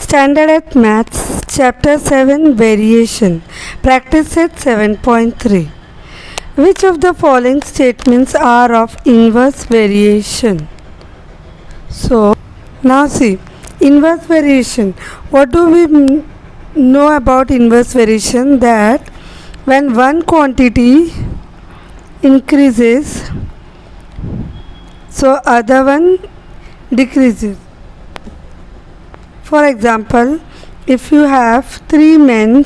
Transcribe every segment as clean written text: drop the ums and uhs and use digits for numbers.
Standard at Maths, Chapter 7 Variation, Practice Set 7.3. Which of the following statements are of inverse variation? So, now see, inverse variation. What do we know about inverse variation? That when one quantity increases, so other one decreases. For example, if you have 3 men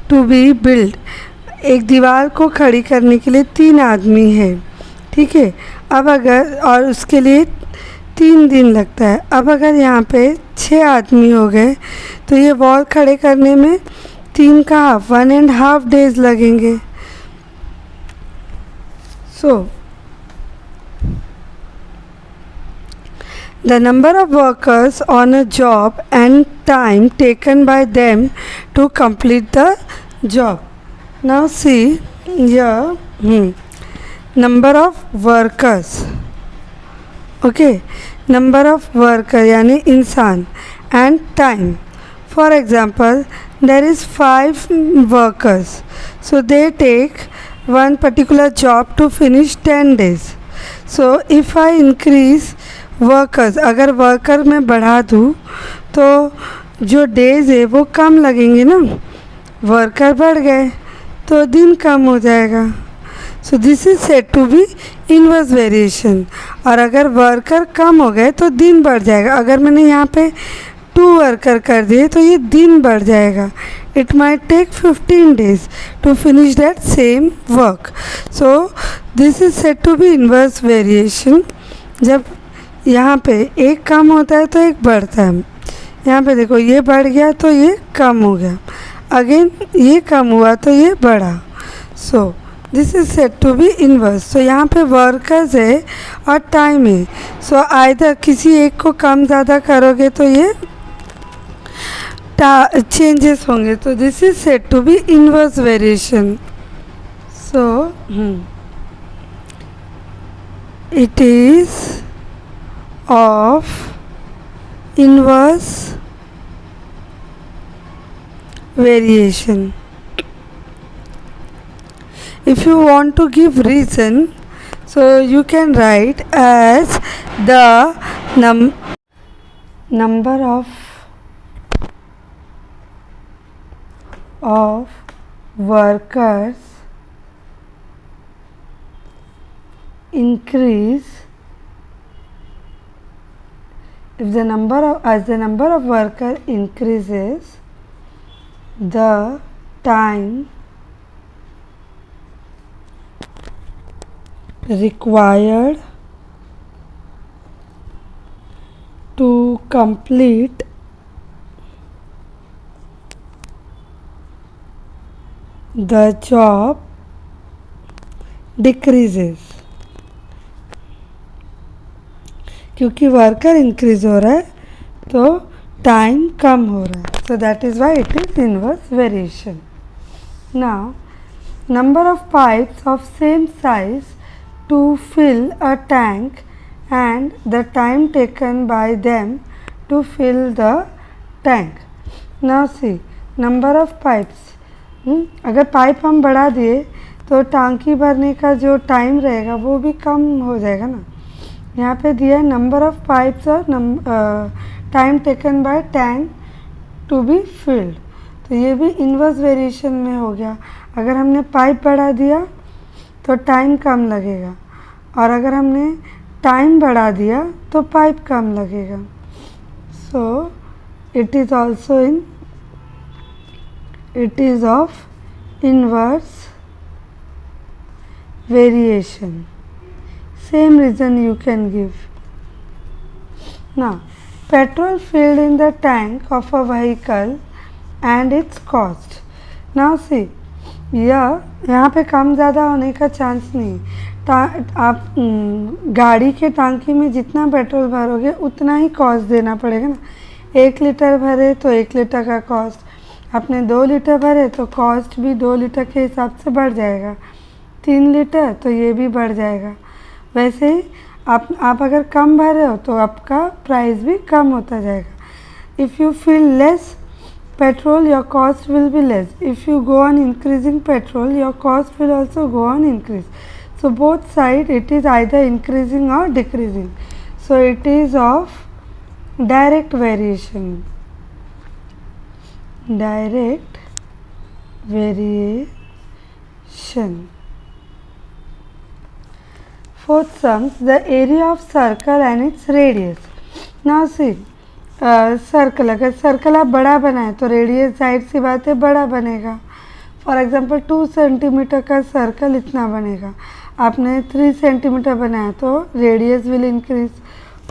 to be built, एक दीवार को खड़ी करने के लिए 3 आदमी हैं, ठीक है. अब अगर और उसके लिए 3 दिन लगता है. अब अगर यहाँ पे 6 आदमी हो गए तो ये वॉल खड़े करने में 3 का हाफ 1.5 days लगेंगे. सो the number of workers on a job and time taken by them to complete the job. Now see here, number of workers, okay, number of worker यानी इंसान, and time. For example, there is 5 workers, so they take one particular job to finish 10 days. So if I increase workers, अगर worker में बढ़ा दूँ तो जो days है वो कम लगेंगे ना. वर्कर बढ़ गए तो दिन कम हो जाएगा. So this is said to be inverse variation. और अगर वर्कर कम हो गए तो दिन बढ़ जाएगा. अगर मैंने यहाँ पे 2 वर्कर कर दिए तो ये दिन बढ़ जाएगा. It might take 15 days to finish that same work. So this is said to be inverse variation. जब यहाँ पे एक कम होता है तो एक बढ़ता है. यहाँ पे देखो ये बढ़ गया तो ये कम हो गया. अगेन ये कम हुआ तो ये बढ़ा. So this is said to be inverse. So यहाँ पे वर्कर्स है और टाइम है. सो आइदर किसी एक को कम ज़्यादा करोगे तो ये चेंजेस होंगे. तो this is said to be inverse variation. So it is of inverse variation. If you want to give reason, so you can write as the number of workers increase if the number of worker increases, the time required to complete the job decreases. क्योंकि worker increase हो रहा है तो time कम हो रहा है. So that is why it is inverse variation. Now number of pipes of same size to fill a tank and the time taken by them to fill the tank. Now see number of pipes. अगर pipe हम बढ़ा दिए तो टांकी भरने का जो time रहेगा वो भी कम हो जाएगा ना. यहाँ पे दिया है नंबर ऑफ पाइप्स और time taken by tank to be filled. तो ये भी इन्वर्स वेरिएशन में हो गया. अगर हमने पाइप बढ़ा दिया तो टाइम कम लगेगा और अगर हमने टाइम बढ़ा दिया तो पाइप कम लगेगा. सो it is also it is of inverse variation. Same reason you can give. Now, petrol filled in the tank of a vehicle and its cost. Now see, यहाँ पे कम ज़्यादा होने का चांस नहीं. आप गाड़ी के टांकी में जितना पेट्रोल भरोगे उतना ही कॉस्ट देना पड़ेगा ना. 1 लीटर भरे तो 1 लीटर का कॉस्ट. आपने 2 लीटर भरे तो कॉस्ट भी 2 लीटर के हिसाब से बढ़ जाएगा. 3 लीटर तो ये भी बढ़ जाएगा. वैसे ही आप अगर कम भर रहे हो तो आपका प्राइस भी कम होता जाएगा. If you fill less petrol, your cost will be less. If you go on increasing petrol, your cost will also go on increase. So both side it is either increasing or decreasing. So it is of direct variation. Direct variation. Fourth sums, the area of circle and its radius. Now see, circle, अगर circle आप बड़ा बनाए तो radius जाहिर सी बात है बड़ा बनेगा. फॉर एग्जांपल 2 सेंटीमीटर का सर्कल इतना बनेगा. आपने 3 सेंटीमीटर बनाया तो रेडियस विल इंक्रीज.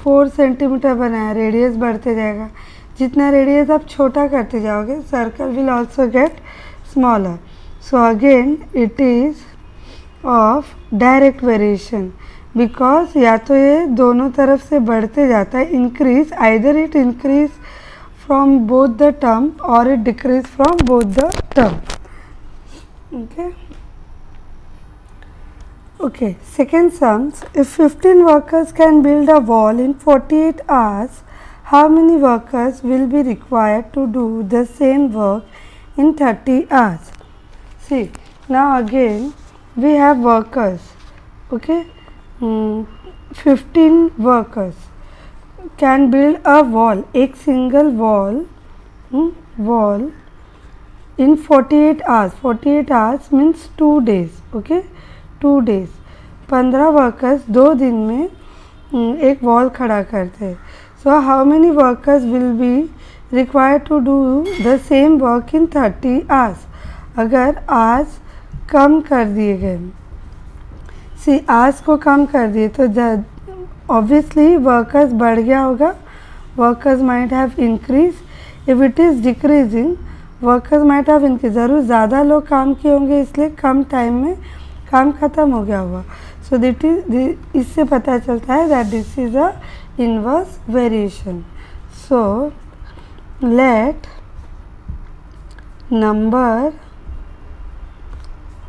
4 सेंटीमीटर बनाया, रेडियस बढ़ते जाएगा. जितना रेडियस आप छोटा करते जाओगे, circle will also get smaller. So again it is of direct variation, because या तो ये दोनों तरफ से बढ़ते जाता है, increase, either it increase from both the term और it decrease from both the term. Okay, second sums, if 15 workers can build a wall in 48 hours, how many workers will be required to do the same work in 30 hours? See, now again we have workers, okay, 15 workers can build a wall, एक single wall, wall in 48 hours. 48 hours means 2 days, okay, 2 days. 15 workers 2 दिन में एक wall खड़ा करते हैं. So how many workers will be required to do the same work in 30 hours. अगर आज कम कर दिए गए, सी आज को कम कर दिए तो ऑब्वियसली वर्कर्स बढ़ गया होगा, workers might have increase. If it is decreasing, workers might have increase. ज़रूर ज़्यादा लोग काम किए होंगे, इसलिए कम टाइम में काम ख़त्म हो गया हुआ. सो दिट इज, इससे पता चलता है that this is a inverse variation. So let number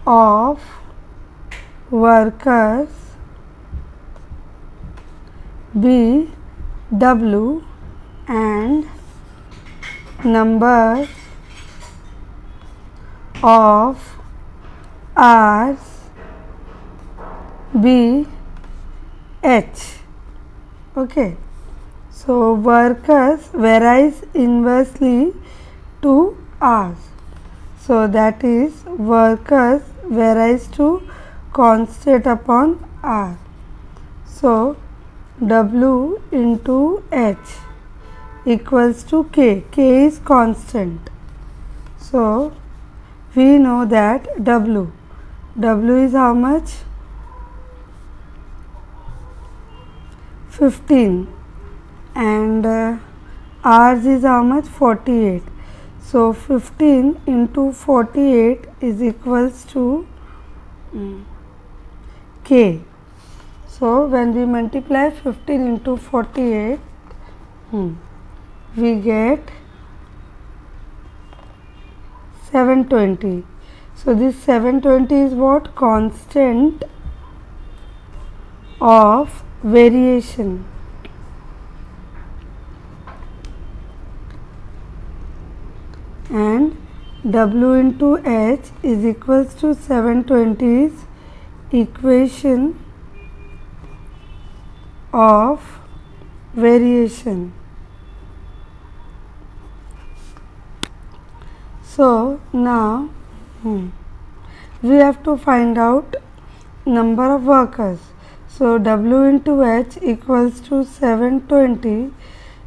of workers be W and number of hours be H. Okay, so workers varies inversely to hours, so that is workers varies to constant upon R. So W into H equals to K. K is constant. So we know that W is how much? 15, and R's is how much? 48. So 15 into 48 is equals to K. So when we multiply 15 into 48, we get 720. So this 720 is what? Constant of variation. And W into H is equals to 720 is equation of variation. So now we have to find out number of workers. So W into H equals to 720.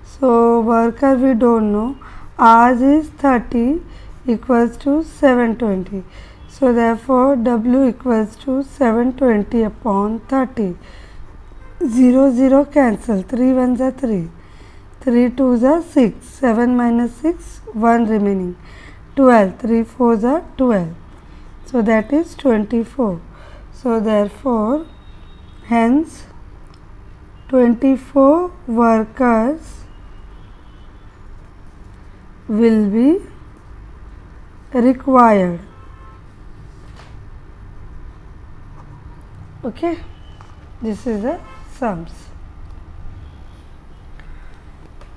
So worker we don't know. Hours is 30 equals to 720. So therefore W equals to 720 upon 30. 0 0 cancel. 3 1s are 3. 3 2s are 6. 7 minus 6, 1 remaining. 12. 3 4s are 12. So that is 24. So therefore, hence 24 workers will be required. Okay, this is the sums.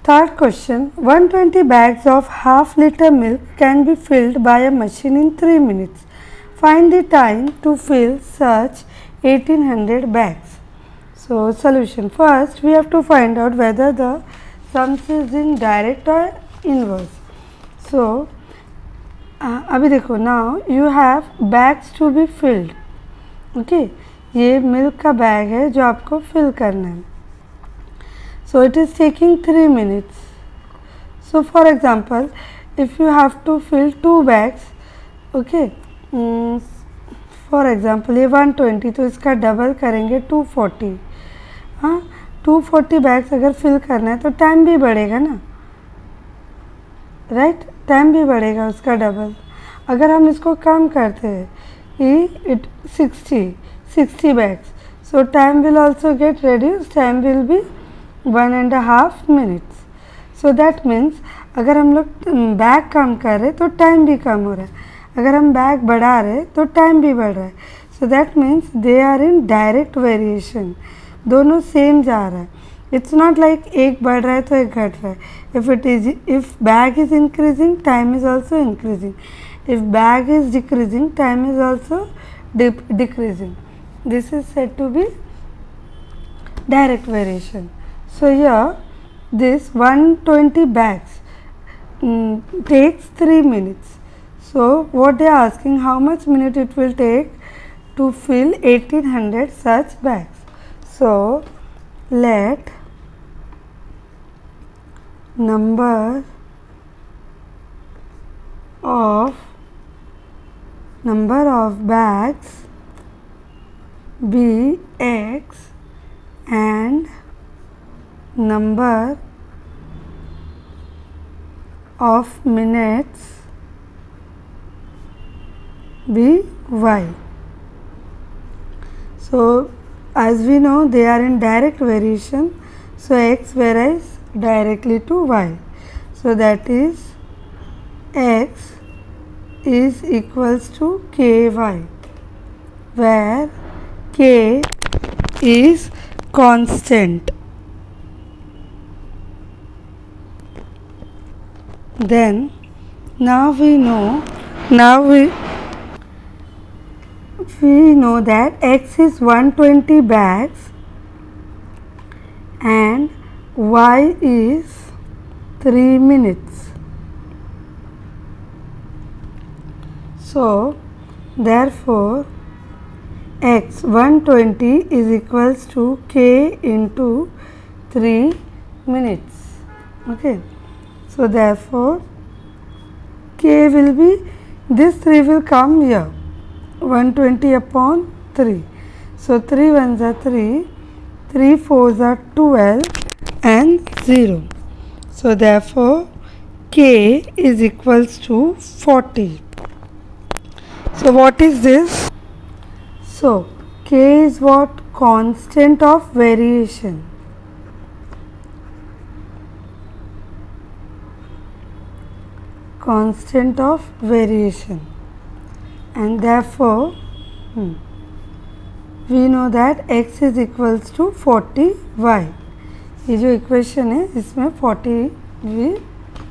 Third question, 120 bags of half-liter milk can be filled by a machine in 3 minutes. Find the time to fill such 1800 bags. So, solution. First, we have to find out whether the sums is in direct or inverse. So, अभी देखो, now you have bags to be filled. Okay, ये milk का bag है जो आपको fill करना है. So it is taking 3 minutes. So for example, if you have to fill 2 bags, okay, for example ये 120 तो इसका डबल करेंगे 240. हाँ, 240 बैग्स अगर फिल करना है तो टाइम भी बढ़ेगा ना, राइट, टाइम भी बढ़ेगा उसका डबल. अगर हम इसको कम करते हैं कि it 60 bags, so time will also gate reduced, time will be 1.5 minutes. So that means अगर हम लोग बैग कम कर रहे तो टाइम भी कम हो रहा है, अगर हम बैग बढ़ा रहे तो टाइम भी बढ़ रहा है. So that means they are in direct variation, दोनों सेम जा रहा है. इट्स नॉट लाइक एक बढ़ रहा है तो एक घट रहा है. If bag is increasing, time is also increasing. If bag is decreasing, time is also decreasing. This is said to be direct variation. So here this 120 bags takes 3 minutes. So what they are asking, how much minute it will take to fill 1800 such bags. So let number of bags be X and number of minutes be Y. So as we know they are in direct variation, so X varies directly to Y. So that is X is equals to ky, where k is constant. Then now we know that X is 120 bags and Y is 3 minutes. So therefore X 120 is equals to K into 3 minutes. Okay. So therefore K will be, this 3 will come here, 120 upon 3. So 3 ones are 3, 3 fours are 12 and 0. So therefore K is equals to 40. So what is this? So K is what? Constant of variation. Constant of variation, and therefore we know that X is equals to 40y. ये जो equation है इसमें 40 भी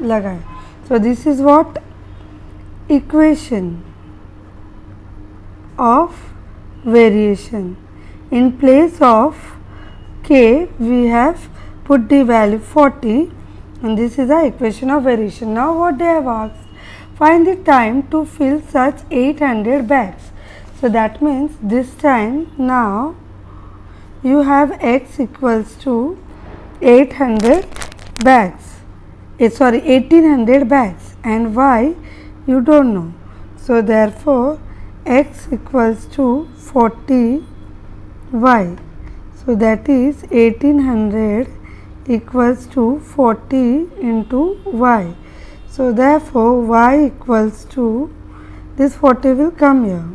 लगा है. So this is what? Equation of variation. In place of K we have put the value 40 and this is the equation of variation. Now what they have asked, find the time to fill such 800 bags. So that means this time now you have X equals to 800 bags, 1800 bags, and Y you don't know. So therefore X equals to 40y. So that is 1800 equals to 40 into y. So therefore y equals to, this 40 will come here.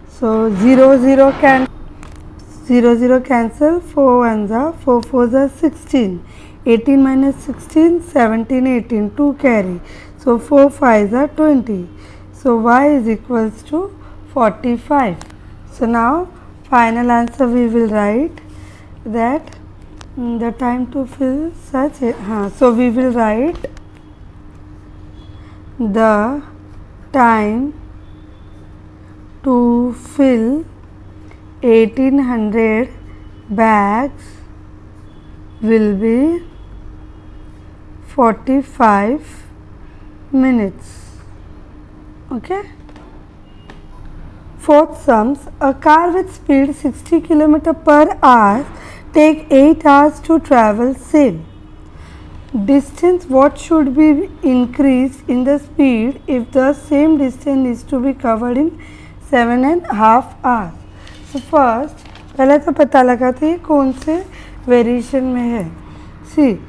So 0 cancel, 4 ones are 4 fours are 16. 18 minus 16, 17, 18, 2 carry. So 4 5s are 20. So y is equals to 45. So now final answer we will write that the time to fill such a, so we will write the time to fill 1800 bags will be 45 minutes. Okay. Fourth sums, a car with speed 60 km per hour take 8 hours to travel same distance. What should be increased in the speed if the same distance is to be covered in 7.5 hours? So first पहले तो पता लगाते हैं कौन से variation में है. See,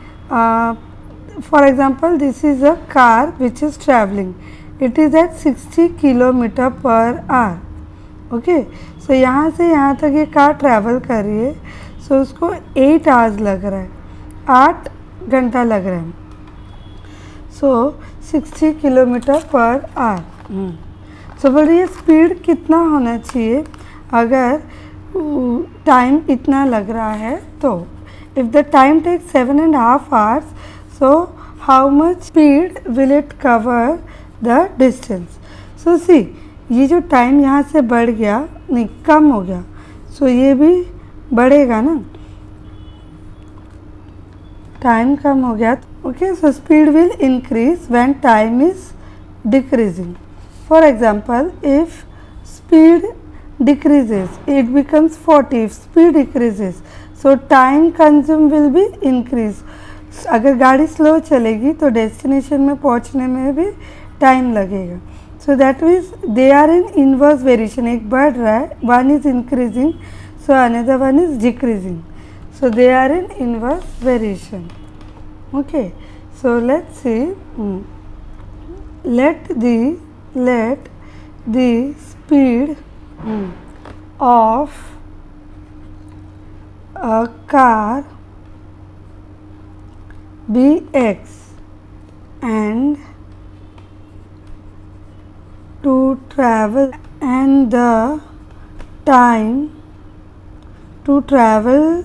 for example, this is a car which is traveling. It is at 60 km per hour. Okay, सो यहाँ से यहाँ तक ये कार ट्रैवल कर रही है. सो उसको 8 आवर्स लग रहा है, 8 घंटा लग रहा है. सो 60 किलोमीटर पर आवर. सो बोल रही है स्पीड कितना होना चाहिए अगर टाइम इतना लग रहा है तो. If the time take 7.5 hours, so how much speed will it cover the distance. So see, ये जो टाइम यहाँ से बढ़ गया, नहीं कम हो गया, सो ये भी बढ़ेगा ना, टाइम कम हो गया. Okay, so speed will increase when time is decreasing. For example, if speed decreases it becomes 40. if speed decreases, so time consume will be increase. अगर गाड़ी स्लो चलेगी तो डेस्टिनेशन में पहुंचने में भी टाइम लगेगा. So that means they are in inverse variation. एक बढ़ रहा है, one is increasing, so another one is decreasing. So they are in inverse variation. Okay, so let's see. let the speed of a car be x and to travel, and the time to travel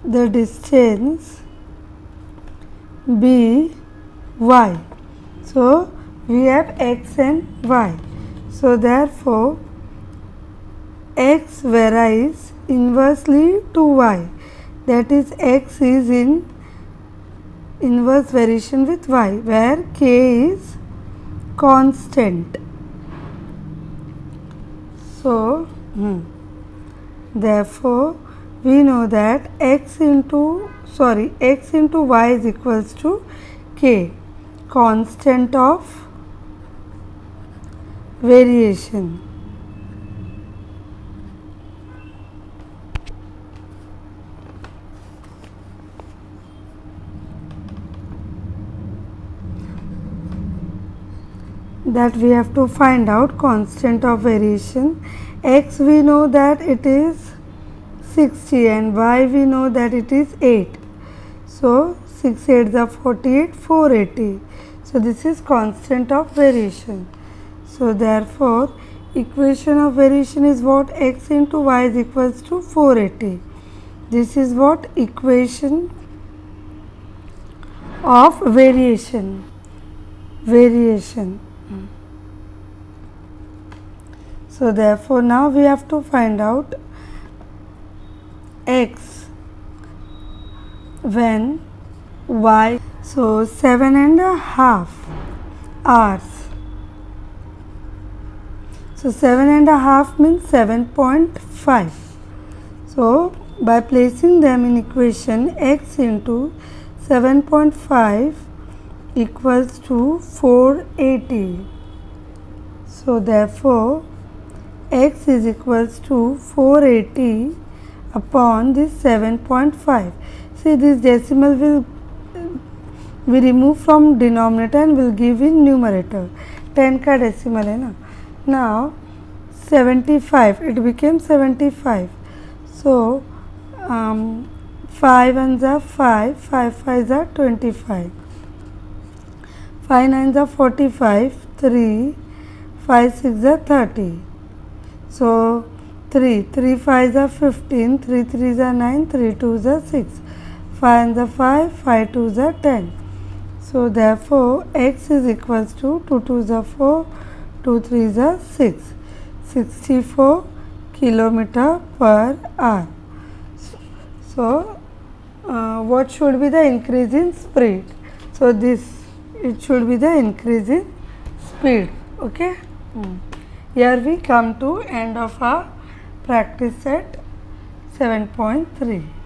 the distance be y. So we have x and y. So therefore x varies inversely to y, that is x is in inverse variation with y, where k is constant. So therefore we know that x into y is equals to k, constant of variation. That we have to find out constant of variation. X we know that it is 60 and y we know that it is 8. So 6 8s are 48, 480. So this is constant of variation. So therefore equation of variation is what? X into y is equals to 480. This is what? Equation of variation. So therefore now we have to find out x when y. So 7.5 hours. So 7.5 means 7.5. So by placing them in equation, x into 7.5 equals to 480. So therefore x is equals to 480 upon this 7.5. See, this decimal will we remove from denominator and will give in numerator. 10 का decimal है ना. Now 75, it became 75. So 5 ones are 5, 5 fives are 25, 5 nines are 45, 3, 5 6 are 30. So 3 fives are 15, 3 threes are 9, 3 twos are 6, 5 and the 5, 5 2 the 10. So therefore x is equals to 2 2 the 4, 2 3 the 6, 64 kilometer per hour. So what should be the increase in speed? So it should be the increase in speed. Okay. Here we come to end of our practice set 7.3.